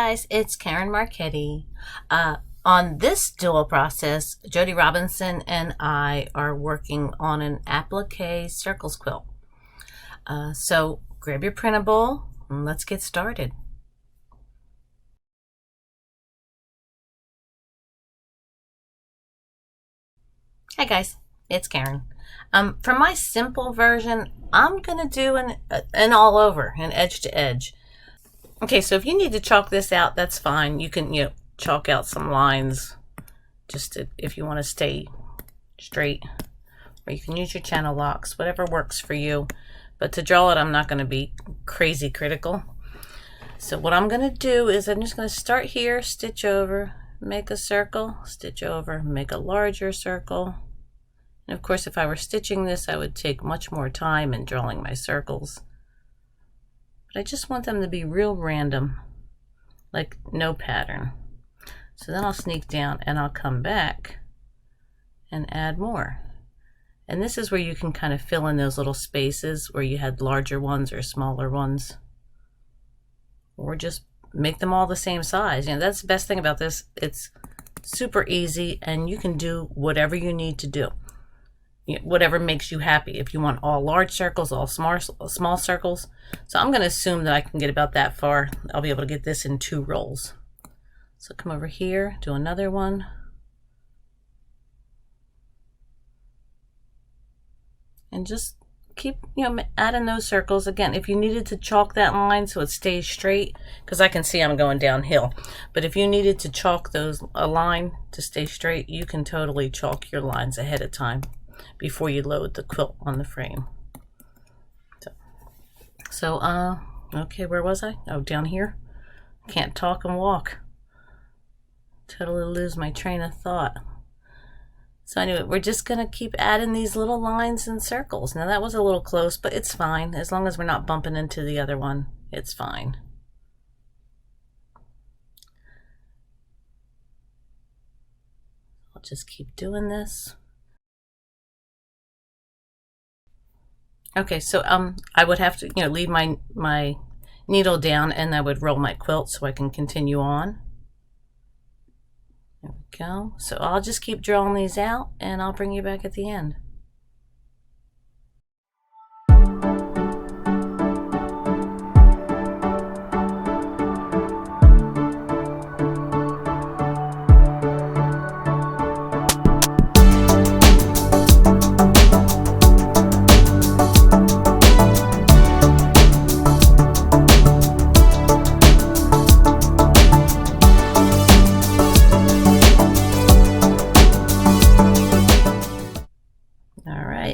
guys, it's Karen Marchetti. On this dual process, Jodi Robinson and I are working on an applique circles quilt. So grab your printable and let's get started. Hi guys, it's Karen. For my simple version, I'm gonna do an all over, an edge to edge. Okay, so if you need to chalk this out, that's fine. You can, chalk out some lines just if you want to stay straight, or you can use your channel locks, whatever works for you. But to draw it, I'm not going to be crazy critical. So what I'm going to do is I'm just going to start here, stitch over, make a circle, stitch over, make a larger circle. And of course, if I were stitching this, I would take much more time in drawing my circles. But I just want them to be real random, like no pattern. So then I'll sneak down and I'll come back and add more. And this is where you can kind of fill in those little spaces where you had larger ones or smaller ones. Or just make them all the same size. That's the best thing about this. It's super easy and you can do whatever you need to do. Whatever makes you happy. If you want all large circles, all small circles. So I'm going to assume that I can get about that far. I'll be able to get this in 2 rolls. So come over here, do another one. And just keep, adding those circles. Again, if you needed to chalk that line so it stays straight, because I can see I'm going downhill. But if you needed to chalk a line to stay straight, you can totally chalk your lines ahead of time before you load the quilt on the frame. So okay, where was I? Oh, down here. Can't talk and walk. Totally lose my train of thought. So anyway, we're just gonna keep adding these little lines and circles. Now that was a little close, but it's fine. As long as we're not bumping into the other one, it's fine. I'll just keep doing this. Okay, so I would have to leave my needle down and I would roll my quilt so I can continue on. There we go. So I'll just keep drawing these out and I'll bring you back at the end.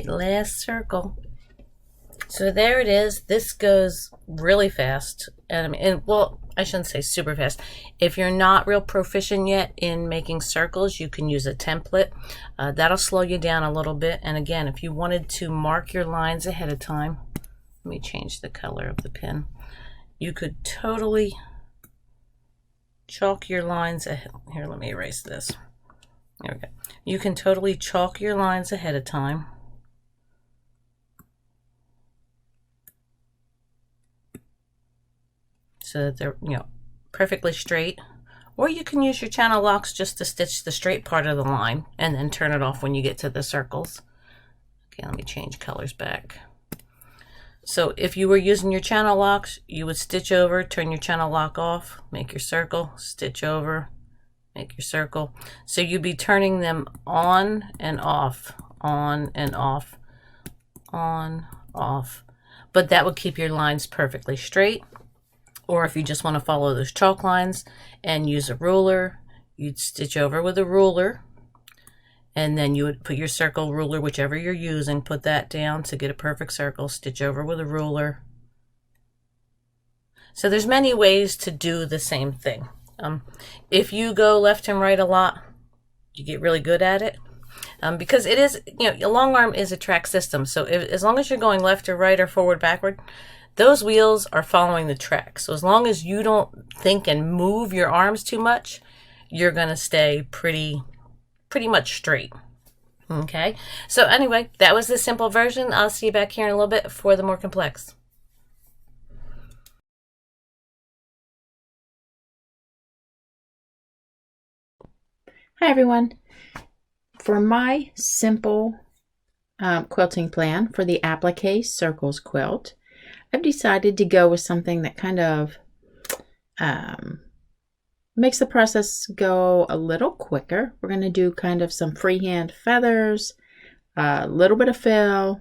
Last circle. So there it is. This goes really fast. And well, I shouldn't say super fast. If you're not real proficient yet in making circles, you can use a template. That'll slow you down a little bit. And again, if you wanted to mark your lines ahead of time, let me change the color of the pen. You could totally chalk your lines ahead. Here, let me erase this. There we go. You can totally chalk your lines ahead of time. So that they're perfectly straight, or you can use your channel locks just to stitch the straight part of the line and then turn it off when you get to the circles. Okay, let me change colors back. So if you were using your channel locks, you would stitch over, turn your channel lock off, make your circle, stitch over, make your circle. So you'd be turning them on and off, on and off, on, off. But that would keep your lines perfectly straight. Or if you just want to follow those chalk lines and use a ruler, you'd stitch over with a ruler. And then you would put your circle ruler, whichever you're using, put that down to get a perfect circle, stitch over with a ruler. So there's many ways to do the same thing. If you go left and right a lot, you get really good at it. Because it is, a long arm is a track system. So as long as you're going left or right or forward, backward, those wheels are following the track. So as long as you don't think and move your arms too much, you're going to stay pretty much straight. Okay. So anyway, that was the simple version. I'll see you back here in a little bit for the more complex. Hi everyone. For my simple quilting plan for the Applique Circles quilt, I've decided to go with something that kind of makes the process go a little quicker. We're going to do kind of some freehand feathers, a little bit of fill.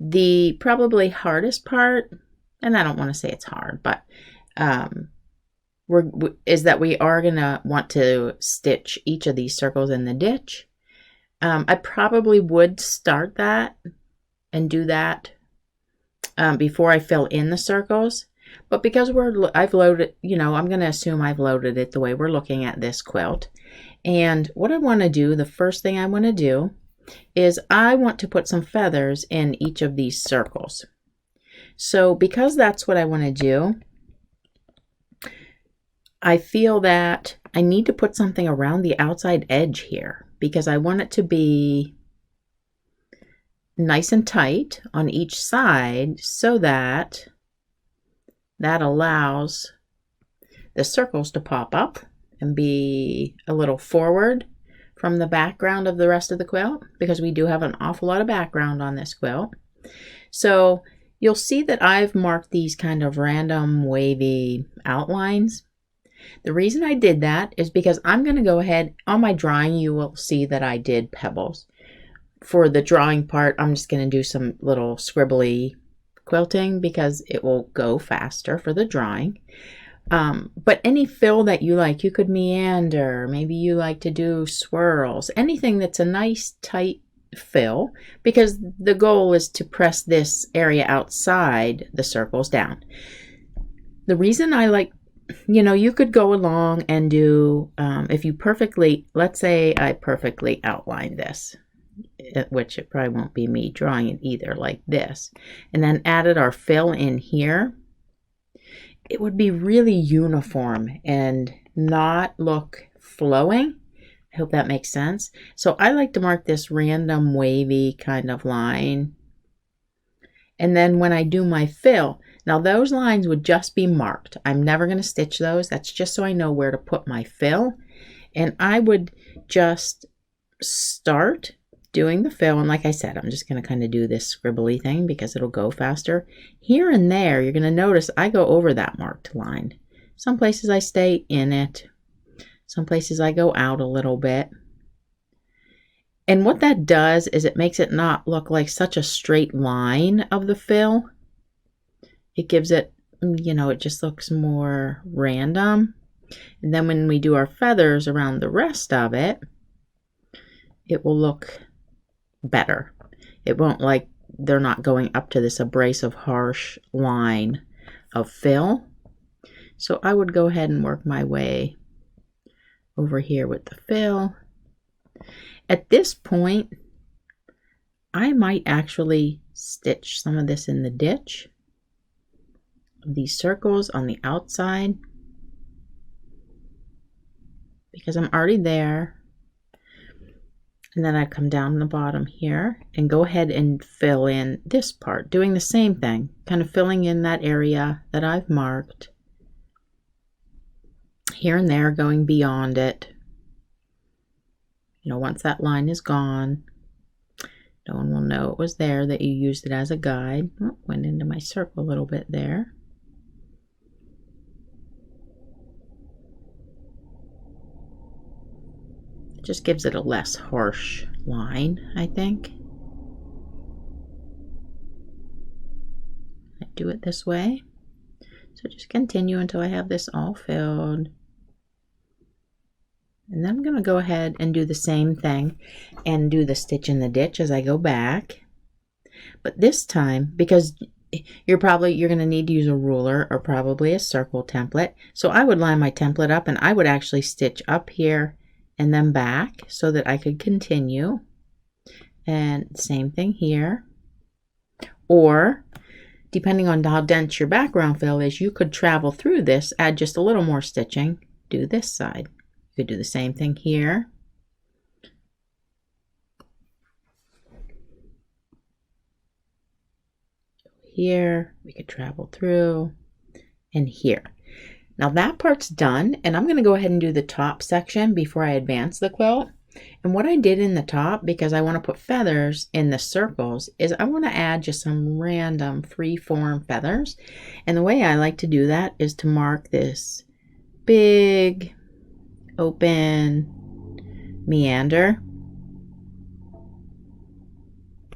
The probably hardest part, and I don't want to say it's hard, but is that we are going to want to stitch each of these circles in the ditch. I probably would start that and do that before I fill in the circles. But because I've loaded, I'm going to assume I've loaded it the way we're looking at this quilt. And what I want to do, the first thing I want to do is I want to put some feathers in each of these circles. So because that's what I want to do, I feel that I need to put something around the outside edge here because I want it to be nice and tight on each side so that allows the circles to pop up and be a little forward from the background of the rest of the quilt, because we do have an awful lot of background on this quilt. So you'll see that I've marked these kind of random wavy outlines. The reason I did that is because I'm going to go ahead on my drawing. You will see that I did pebbles. For the drawing part, I'm just going to do some little scribbly quilting because it will go faster for the drawing. But any fill that you like, you could meander, maybe you like to do swirls, anything that's a nice tight fill, because the goal is to press this area outside the circles down. The reason I like, you could go along and do, if you let's say I perfectly outline this, which it probably won't be me drawing it either, like this, and then added our fill in here, it would be really uniform and not look flowing. I hope that makes sense. So I like to mark this random wavy kind of line. And then when I do my fill, now those lines would just be marked. I'm never going to stitch those. That's just so I know where to put my fill. And I would just start doing the fill, and like I said, I'm just going to kind of do this scribbly thing because it'll go faster. Here and there, you're going to notice I go over that marked line. Some places I stay in it. Some places I go out a little bit. And what that does is it makes it not look like such a straight line of the fill. It gives it, it just looks more random. And then when we do our feathers around the rest of it, it will look better. It won't like they're not going up to this abrasive harsh line of fill. So I would go ahead and work my way over here with the fill. At this point, I might actually stitch some of this in the ditch, these circles on the outside, because I'm already there. And then I come down the bottom here and go ahead and fill in this part, doing the same thing, kind of filling in that area that I've marked here and there, going beyond it. Once that line is gone, no one will know it was there, that you used it as a guide. Oh, went into my circle a little bit there. It just gives it a less harsh line, I think. I do it this way. So just continue until I have this all filled. And then I'm going to go ahead and do the same thing and do the stitch in the ditch as I go back. But this time, because you're going to need to use a ruler or probably a circle template. So I would line my template up and I would actually stitch up here and then back so that I could continue. And same thing here. Or depending on how dense your background fill is, you could travel through this, add just a little more stitching, do this side. You could do the same thing here. Here, we could travel through, and here. Now that part's done, and I'm going to go ahead and do the top section before I advance the quilt. And what I did in the top, because I want to put feathers in the circles, is I want to add just some random free-form feathers. And the way I like to do that is to mark this big open meander,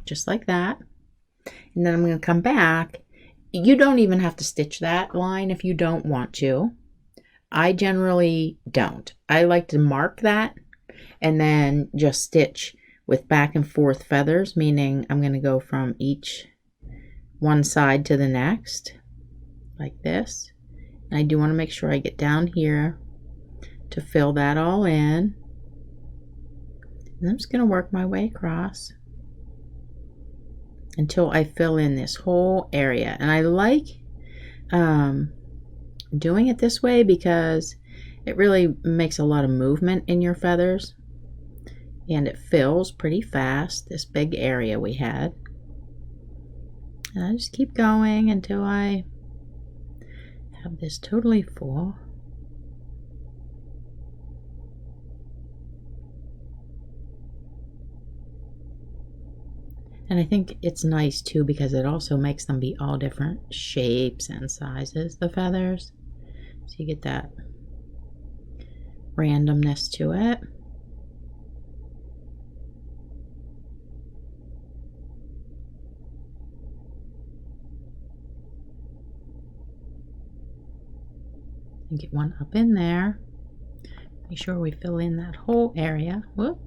just like that. And then I'm going to come back. You don't even have to stitch that line if you don't want to. I generally don't. I like to mark that and then just stitch with back and forth feathers, meaning I'm going to go from each one side to the next, like this. And I do want to make sure I get down here to fill that all in. And I'm just going to work my way across until I fill in this whole area. And I like doing it this way because it really makes a lot of movement in your feathers, and it fills pretty fast, this big area we had. And I just keep going until I have this totally full. And I think it's nice too because it also makes them be all different shapes and sizes, the feathers. So you get that randomness to it. And get one up in there. Make sure we fill in that whole area. Whoop.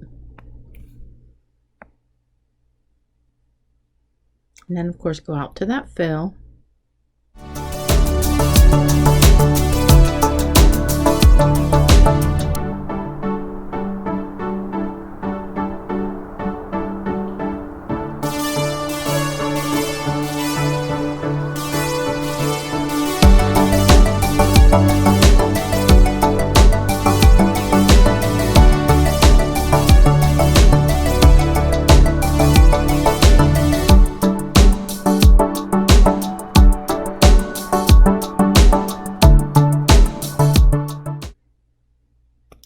And then of course go out to that fill.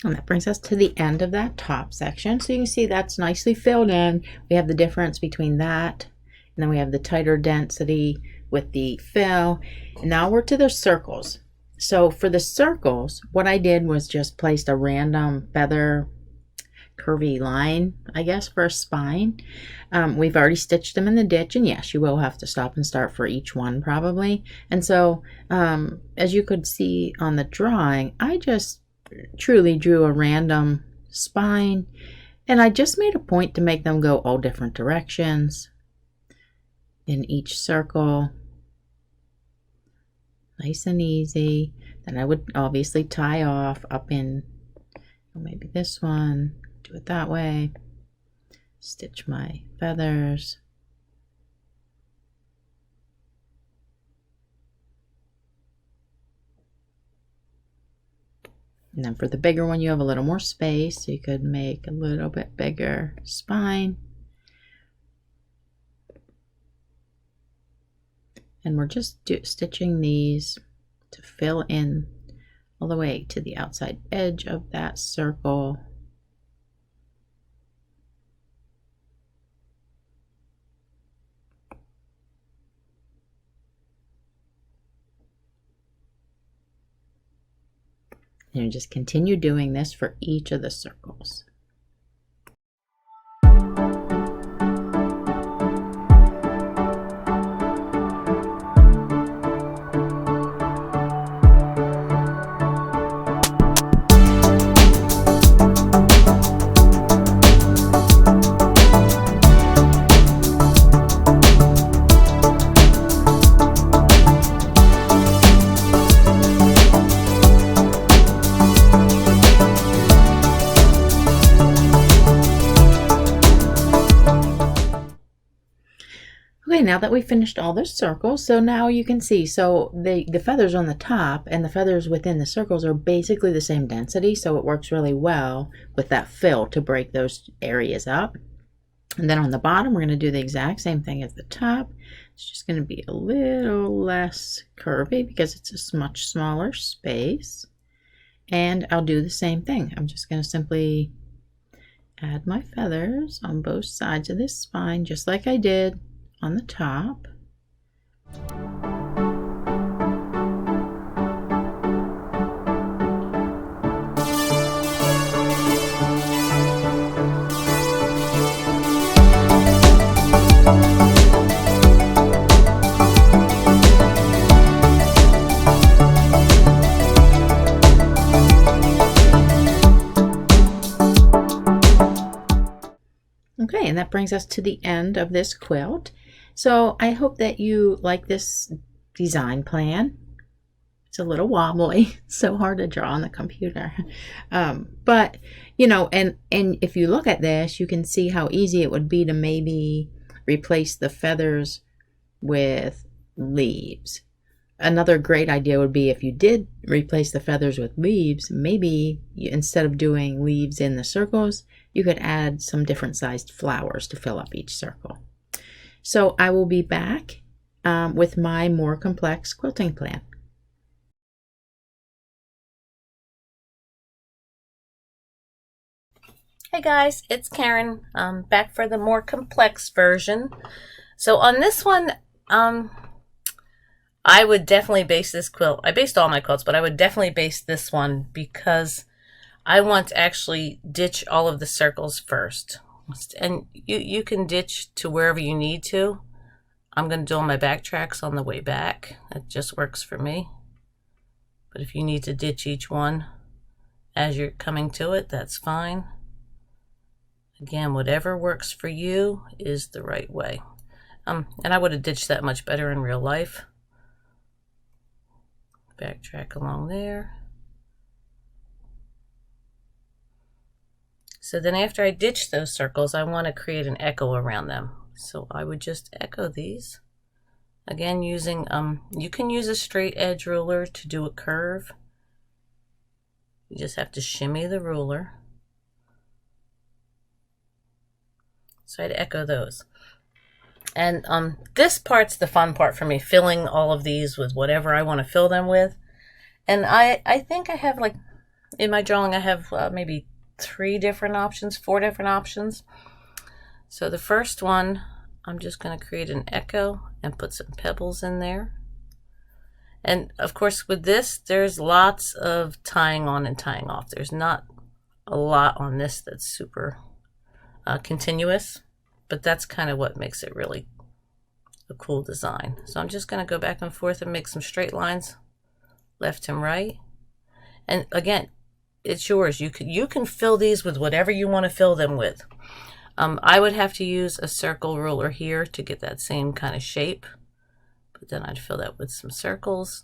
And that brings us to the end of that top section. So you can see that's nicely filled in. We have the difference between that, and then we have the tighter density with the fill. And now we're to the circles. So for the circles, what I did was just placed a random feather curvy line, I guess, for a spine. We've already stitched them in the ditch, and yes, you will have to stop and start for each one probably. And so as you could see on the drawing, I just truly drew a random spine, and I just made a point to make them go all different directions in each circle, nice and easy. Then I would obviously tie off up in maybe this one, do it that way, stitch my feathers. And then for the bigger one, you have a little more space, so you could make a little bit bigger spine. And we're just stitching these to fill in all the way to the outside edge of that circle. And you just continue doing this for each of the circles. Okay, now that we finished all the circles, so now you can see, so the feathers on the top and the feathers within the circles are basically the same density, so it works really well with that fill to break those areas up. And then on the bottom, we're going to do the exact same thing as the top, It's just going to be a little less curvy because it's a much smaller space. And I'll do the same thing. I'm just going to simply add my feathers on both sides of this spine, just like I did on the top. Okay, and that brings us to the end of this quilt. So I hope that you like this design plan. It's a little wobbly, so hard to draw on the computer. But, you know, and if you look at this, you can see how easy it would be to maybe replace the feathers with leaves. Another great idea would be if you did replace the feathers with leaves, maybe instead of doing leaves in the circles, you could add some different sized flowers to fill up each circle. So I will be back with my more complex quilting plan. Hey guys, it's Karen. Back for the more complex version. So on this one, I would definitely base this quilt. I based all my quilts, but I would definitely base this one because I want to actually ditch all of the circles first. And you can ditch to wherever you need to. I'm going to do all my back tracks on the way back. That just works for me. But if you need to ditch each one as you're coming to it, that's fine. Again, whatever works for you is the right way. And I would have ditched that much better in real life. Backtrack along there. So then after I ditch those circles, I want to create an echo around them. So I would just echo these. Again, using, you can use a straight edge ruler to do a curve. You just have to shimmy the ruler. So I'd echo those. And this part's the fun part for me, filling all of these with whatever I want to fill them with. And I think I have, like, in my drawing, I have maybe 4 different options. So the first one, I'm just going to create an echo and put some pebbles in there. And of course with this, there's lots of tying on and tying off. There's not a lot on this that's super continuous, but that's kind of what makes it really a cool design. So I'm just going to go back and forth and make some straight lines left and right. And again, it's yours. You can fill these with whatever you want to fill them with. I would have to use a circle ruler here to get that same kind of shape, but then I'd fill that with some circles.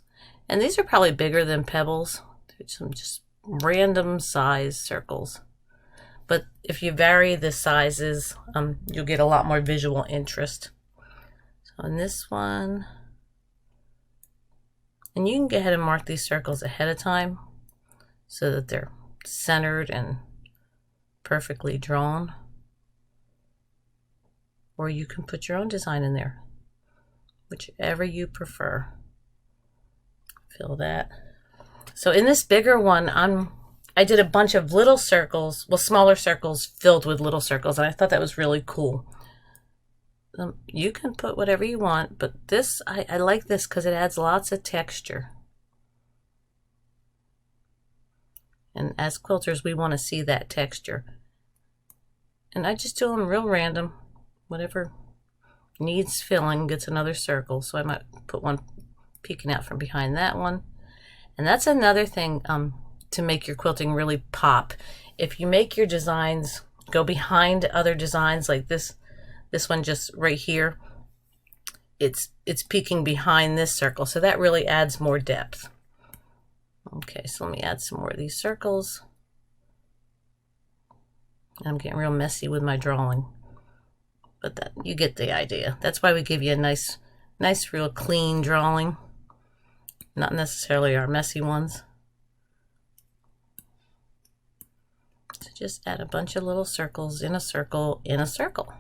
And these are probably bigger than pebbles. They're some just random size circles. But if you vary the sizes, you'll get a lot more visual interest. So on this one, and you can go ahead and mark these circles ahead of time so that they're centered and perfectly drawn. Or you can put your own design in there, whichever you prefer. Fill that. So in this bigger one, I did a bunch of little circles, well, smaller circles filled with little circles, and I thought that was really cool. You can put whatever you want, but this, I like this because it adds lots of texture. And as quilters, we want to see that texture. And I just do them real random. Whatever needs filling gets another circle. So I might put one peeking out from behind that one. And that's another thing to make your quilting really pop. If you make your designs go behind other designs like this one just right here, it's peeking behind this circle. So that really adds more depth. Okay, so let me add some more of these circles. I'm getting real messy with my drawing, but that you get the idea. That's why we give you a nice real clean drawing, not necessarily our messy ones. So just add a bunch of little circles in a circle in a circle.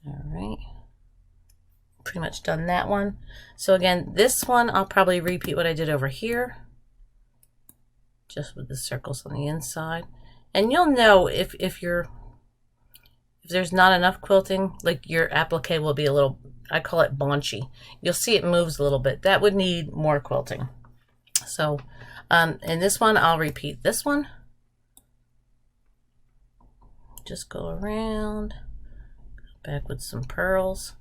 All right. Pretty much done that one. So again, this one, I'll probably repeat what I did over here, just with the circles on the inside. And you'll know if there's not enough quilting, like your applique will be a little, I call it bonchy. You'll see it moves a little bit. That would need more quilting. So in this one, I'll repeat this one. Just go around, back with some pearls.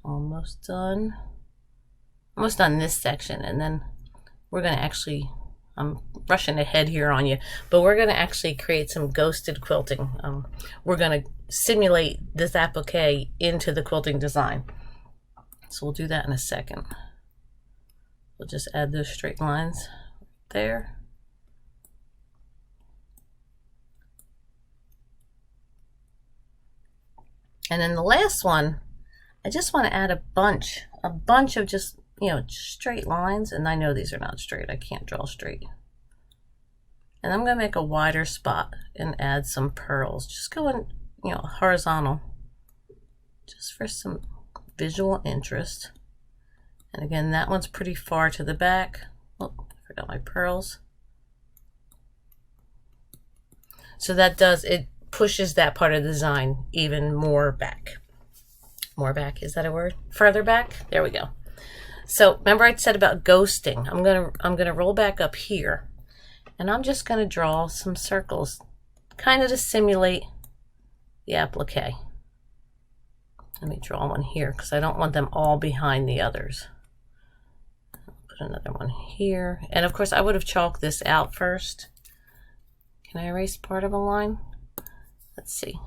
Almost done. Almost done this section, and then we're going to actually, I'm rushing ahead here on you, but we're going to actually create some ghosted quilting. We're going to simulate this applique into the quilting design. So we'll do that in a second. We'll just add those straight lines there. And then the last one, I just want to add a bunch of just, you know, straight lines. And I know these are not straight. I can't draw straight. And I'm going to make a wider spot and add some pearls. Just going, you know, horizontal, just for some visual interest. And again, that one's pretty far to the back. Oh, I forgot my pearls. So that does, it pushes that part of the design even more back. More back, is that a word? Further back? There we go. So remember I said about ghosting. I'm gonna roll back up here, and I'm just gonna draw some circles, kind of to simulate the applique. Let me draw one here because I don't want them all behind the others. Put another one here, and of course I would have chalked this out first. Can I erase part of a line? Let's see.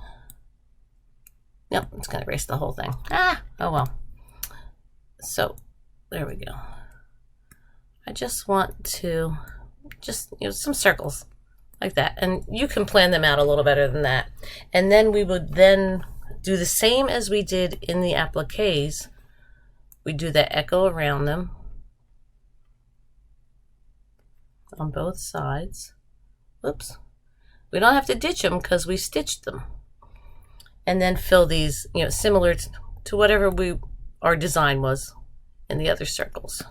Nope, it's going to erase the whole thing. Ah, oh well. So, there we go. I just want to, just, you know, some circles like that. And you can plan them out a little better than that. And then we would then do the same as we did in the appliques. We do the echo around them on both sides. Whoops. We don't have to ditch them because we stitched them. And then fill these, you know, similar to whatever our design was in the other circles.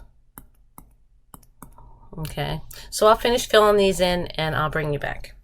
Okay, so I'll finish filling these in and I'll bring you back.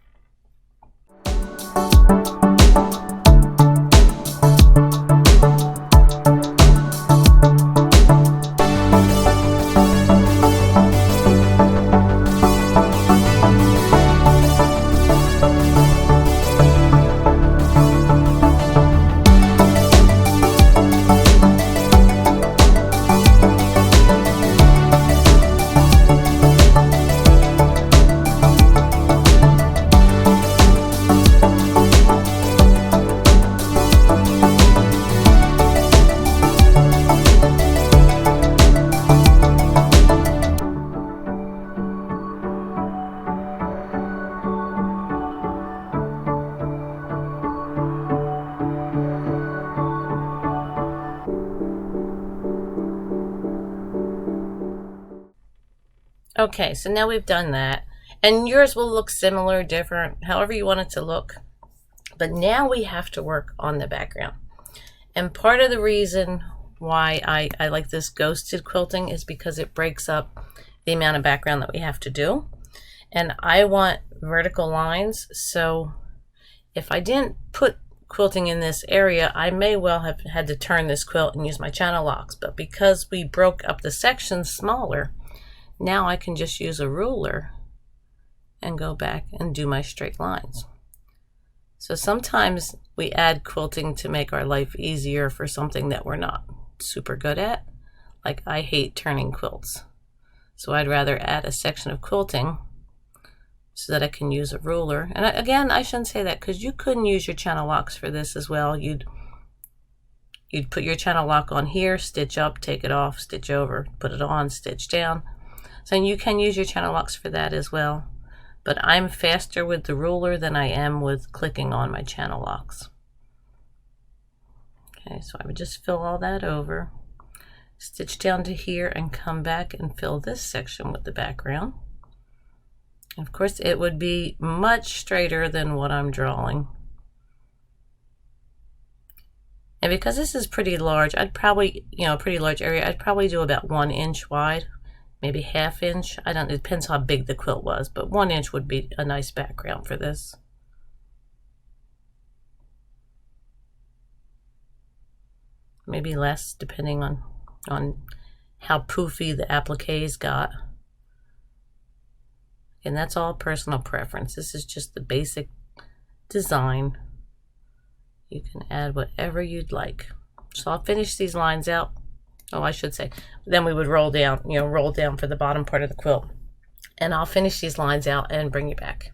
Okay, so now we've done that, and yours will look similar, different, however you want it to look. But now we have to work on the background. And part of the reason why I like this ghosted quilting is because it breaks up the amount of background that we have to do. And I want vertical lines, so if I didn't put quilting in this area, I may well have had to turn this quilt and use my channel locks. But because we broke up the sections smaller, now I can just use a ruler and go back and do my straight lines. So sometimes we add quilting to make our life easier for something that we're not super good at. Like I hate turning quilts. So I'd rather add a section of quilting so that I can use a ruler. And again, I shouldn't say that because you couldn't use your channel locks for this as well. You'd put your channel lock on here, stitch up, take it off, stitch over, put it on, stitch down. So you can use your channel locks for that as well. But I'm faster with the ruler than I am with clicking on my channel locks. Okay, so I would just fill all that over, stitch down to here and come back and fill this section with the background. Of course, it would be much straighter than what I'm drawing. And because this is pretty large, I'd probably, a pretty large area, I'd probably do about 1 inch wide, maybe ½ inch. I don't, it depends how big the quilt was, but 1 inch would be a nice background for this. Maybe less, depending on how poofy the appliques got. And that's all personal preference. This is just the basic design. You can add whatever you'd like. So I'll finish these lines out. Oh, I should say, then we would roll down, roll down for the bottom part of the quilt. And I'll finish these lines out and bring you back.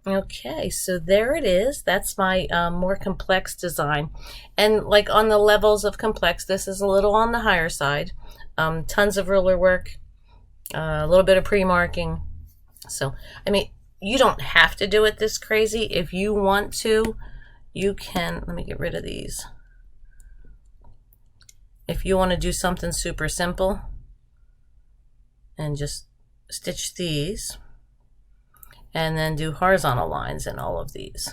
Okay, so there it is. That's my more complex design. And like on the levels of complex, this is a little on the higher side. Tons of ruler work, a little bit of pre-marking. So, I mean, you don't have to do it this crazy. If you want to, you can. Let me get rid of these. If you want to do something super simple and just stitch these, and then do horizontal lines in all of these.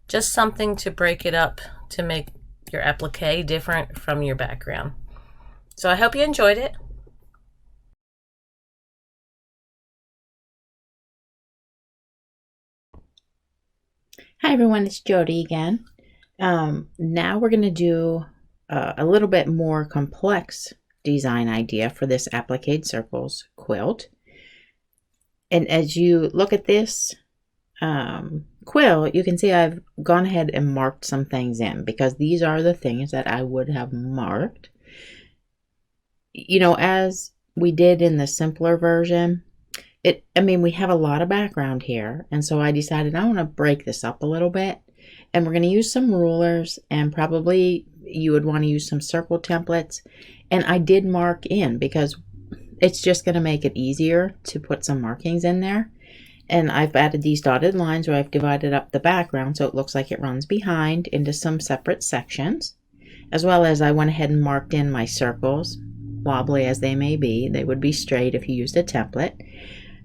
Just something to break it up to make your applique different from your background. So I hope you enjoyed it. Hi everyone, it's Jodi again. Now we're going to do a little bit more complex design idea for this Applique Circles quilt. And as you look at this quilt, you can see I've gone ahead and marked some things in because these are the things that I would have marked. As we did in the simpler version, we have a lot of background here. And so I decided I want to break this up a little bit. And we're going to use some rulers, and probably you would want to use some circle templates. And I did mark in because it's just going to make it easier to put some markings in there. And I've added these dotted lines where I've divided up the background so it looks like it runs behind into some separate sections. As well as I went ahead and marked in my circles, wobbly as they may be. They would be straight if you used a template.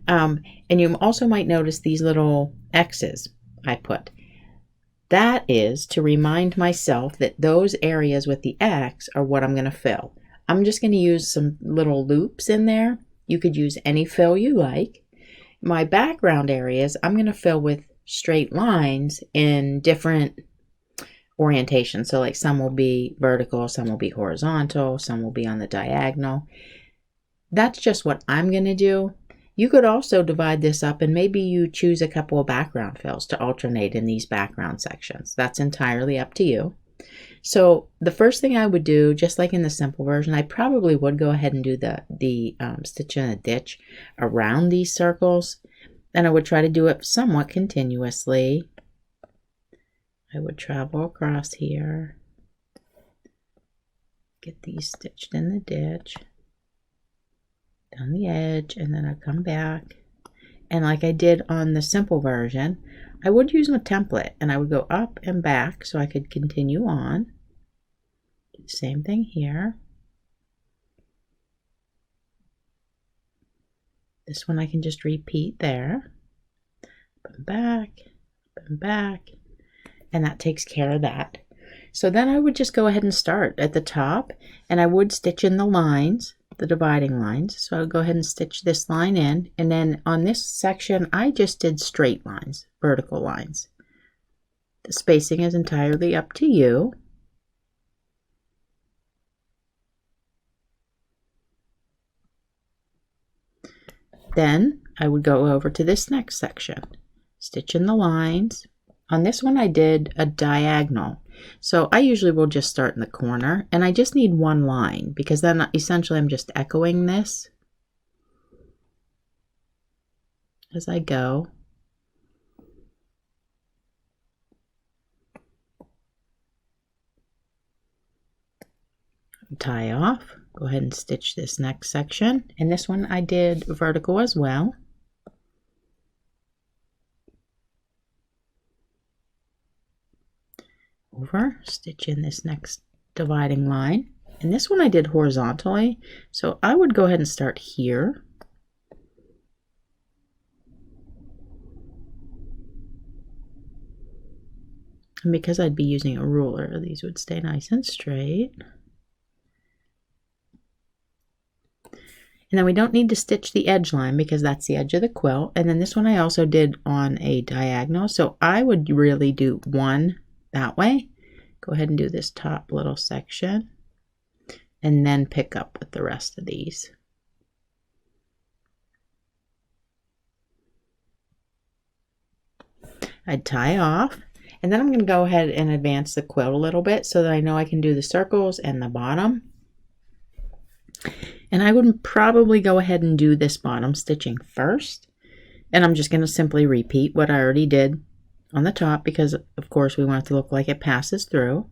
And you also might notice these little X's I put. That is to remind myself that those areas with the X are what I'm going to fill. I'm just going to use some little loops in there. You could use any fill you like. My background areas, I'm going to fill with straight lines in different orientations. So like some will be vertical, some will be horizontal, some will be on the diagonal. That's just what I'm going to do. You could also divide this up and maybe you choose a couple of background fills to alternate in these background sections. That's entirely up to you. So the first thing I would do, just like in the simple version, I probably would go ahead and do the stitch in a ditch around these circles. And I would try to do it somewhat continuously. I would travel across here, get these stitched in the ditch, down the edge, and then I'd come back. And like I did on the simple version, I would use my template and I would go up and back so I could continue on. Same thing here. This one I can just repeat there. Up and back, up and back. And that takes care of that. So then I would just go ahead and start at the top, and I would stitch in the lines, the dividing lines. So I would go ahead and stitch this line in, and then on this section I just did straight lines, vertical lines. The spacing is entirely up to you. Then I would go over to this next section, stitch in the lines. On this one I did a diagonal. So I usually will just start in the corner, and I just need one line because then essentially I'm just echoing this as I go. tie off. Go ahead and stitch this next section. And this one I did vertical as well. Over, stitch in this next dividing line. And this one I did horizontally, so I would go ahead and start here. And because I'd be using a ruler, these would stay nice and straight. And then we don't need to stitch the edge line because that's the edge of the quilt. And then this one I also did on a diagonal, so I would really do one that way. Go ahead and do this top little section and then pick up with the rest of these. I'd tie off, and then I'm going to go ahead and advance the quilt a little bit so that I know I can do the circles and the bottom. And I would probably go ahead and do this bottom stitching first, and I'm just going to simply repeat what I already did on the top because of course we want it to look like it passes through,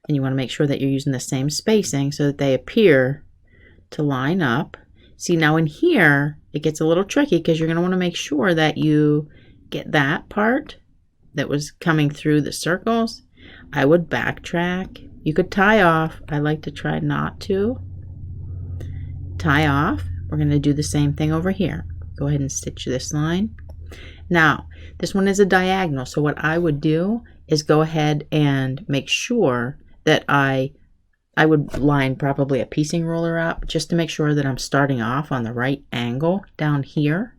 and you want to make sure that you're using the same spacing so that they appear to line up. See, now in here it gets a little tricky because you're going to want to make sure that you get that part that was coming through the circles. I would backtrack. You could tie off. I like to try not to. Tie off. We're going to do the same thing over here. Go ahead and stitch this line. Now, this one is a diagonal, so what I would do is go ahead and make sure that I would line probably a piecing ruler up just to make sure that I'm starting off on the right angle down here.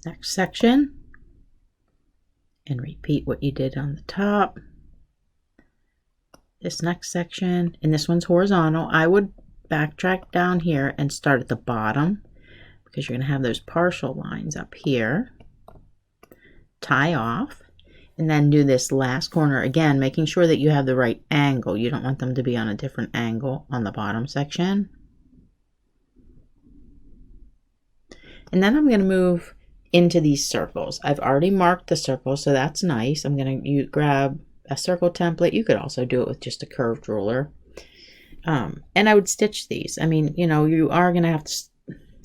Next section, and repeat what you did on the top. This next section, and this one's horizontal. I would backtrack down here and start at the bottom because you're going to have those partial lines up here. Tie off, and then do this last corner again, making sure that you have the right angle. You don't want them to be on a different angle on the bottom section. And then I'm going to move into these circles. I've already marked the circles, so that's nice. I'm going to grab a circle template. You could also do it with just a curved ruler. And I would stitch these. I mean, you know, you are going to have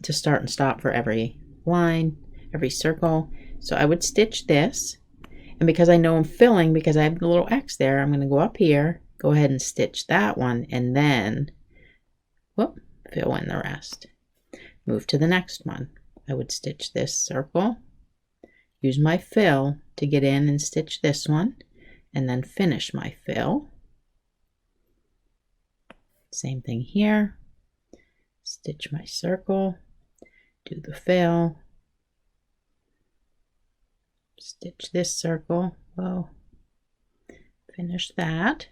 to start and stop for every line, every circle. So I would stitch this. And because I know I'm filling, because I have the little X there, I'm going to go up here, go ahead and stitch that one, and then whoop, fill in the rest. Move to the next one. I would stitch this circle, use my fill to get in and stitch this one, and then finish my fill. Same thing here. Stitch my circle, do the fill, stitch this circle, well, finish that.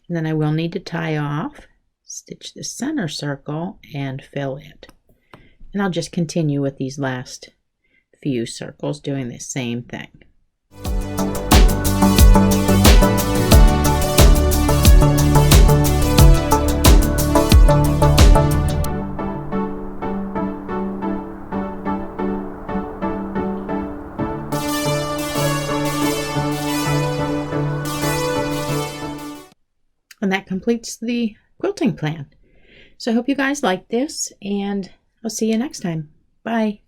And then I will need to tie off, stitch the center circle, and fill it. And I'll just continue with these last few circles doing the same thing. And that completes the quilting plan. So I hope you guys like this, and I'll see you next time. Bye.